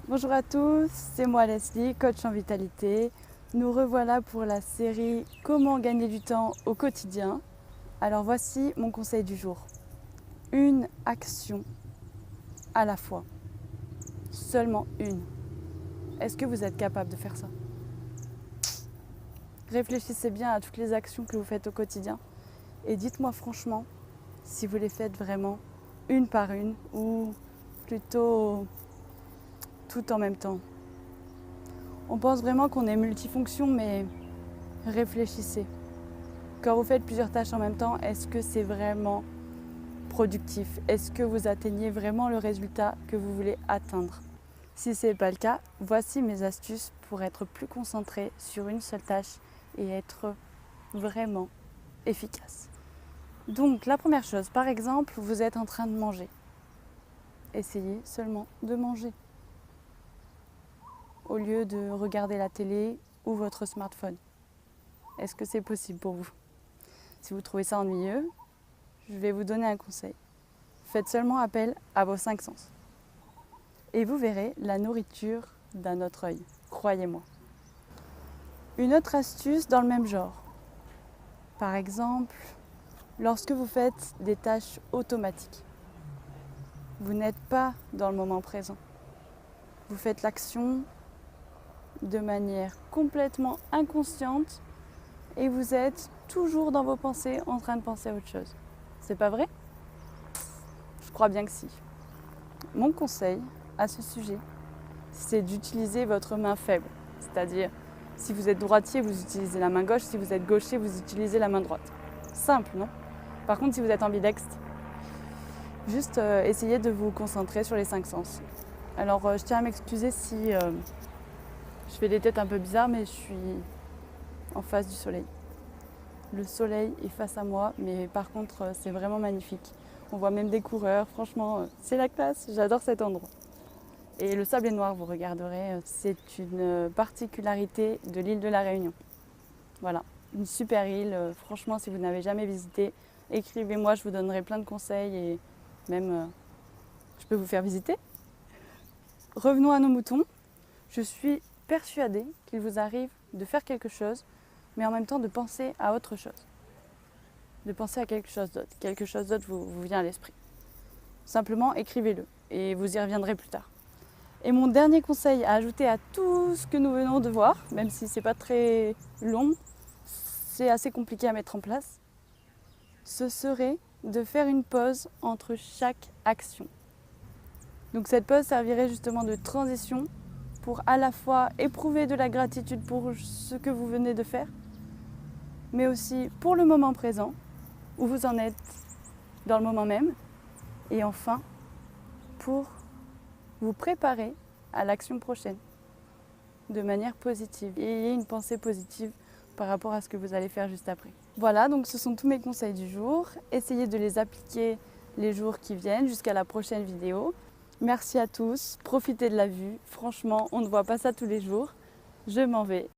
Bonjour à tous, c'est moi Leslie, coach en vitalité. Nous revoilà pour la série Comment gagner du temps au quotidien. Alors voici mon conseil du jour. Une action à la fois. Seulement une. Est-ce que vous êtes capable de faire ça? Réfléchissez bien à toutes les actions que vous faites au quotidien et dites-moi franchement si vous les faites vraiment une par une ou plutôt tout en même temps. On pense vraiment qu'on est multifonction, mais réfléchissez. Quand vous faites plusieurs tâches en même temps, est-ce que c'est vraiment productif? Est-ce que vous atteignez vraiment le résultat que vous voulez atteindre? Si ce n'est pas le cas, voici mes astuces pour être plus concentré sur une seule tâche et être vraiment efficace. Donc la première chose, par exemple, vous êtes en train de manger. Essayez seulement de manger au lieu de regarder la télé ou votre smartphone. Est-ce que c'est possible pour vous? Si vous trouvez ça ennuyeux, je vais vous donner un conseil. Faites seulement appel à vos 5 sens. Et vous verrez la nourriture d'un autre œil, croyez-moi. Une autre astuce dans le même genre. Par exemple, lorsque vous faites des tâches automatiques, vous n'êtes pas dans le moment présent. Vous faites l'action de manière complètement inconsciente et vous êtes toujours dans vos pensées en train de penser à autre chose. C'est pas vrai? Je crois bien que si. Mon conseil à ce sujet, c'est d'utiliser votre main faible. C'est-à-dire, si vous êtes droitier, vous utilisez la main gauche. Si vous êtes gaucher, vous utilisez la main droite. Simple, non? Par contre, si vous êtes ambidextre, juste essayez de vous concentrer sur les 5 sens. Alors, je tiens à m'excuser si je fais des têtes un peu bizarres, mais je suis en face du soleil. Le soleil est face à moi, mais par contre, c'est vraiment magnifique. On voit même des coureurs. Franchement, c'est la classe. J'adore cet endroit. Et le sable est noir, vous regarderez, c'est une particularité de l'île de la Réunion. Voilà, une super île. Franchement, si vous n'avez jamais visité, écrivez-moi, je vous donnerai plein de conseils et même je peux vous faire visiter. Revenons à nos moutons. Je suis persuadée qu'il vous arrive de faire quelque chose, mais en même temps de penser à autre chose. De penser à quelque chose d'autre. Quelque chose d'autre vous vient à l'esprit. Simplement, écrivez-le et vous y reviendrez plus tard. Et mon dernier conseil à ajouter à tout ce que nous venons de voir, même si c'est pas très long, c'est assez compliqué à mettre en place, ce serait de faire une pause entre chaque action. Donc cette pause servirait justement de transition pour à la fois éprouver de la gratitude pour ce que vous venez de faire, mais aussi pour le moment présent, où vous en êtes dans le moment même, et enfin pour vous préparer à l'action prochaine de manière positive et ayez une pensée positive par rapport à ce que vous allez faire juste après. Voilà, donc ce sont tous mes conseils du jour. Essayez de les appliquer les jours qui viennent jusqu'à la prochaine vidéo. Merci à tous, profitez de la vue. Franchement, on ne voit pas ça tous les jours. Je m'en vais.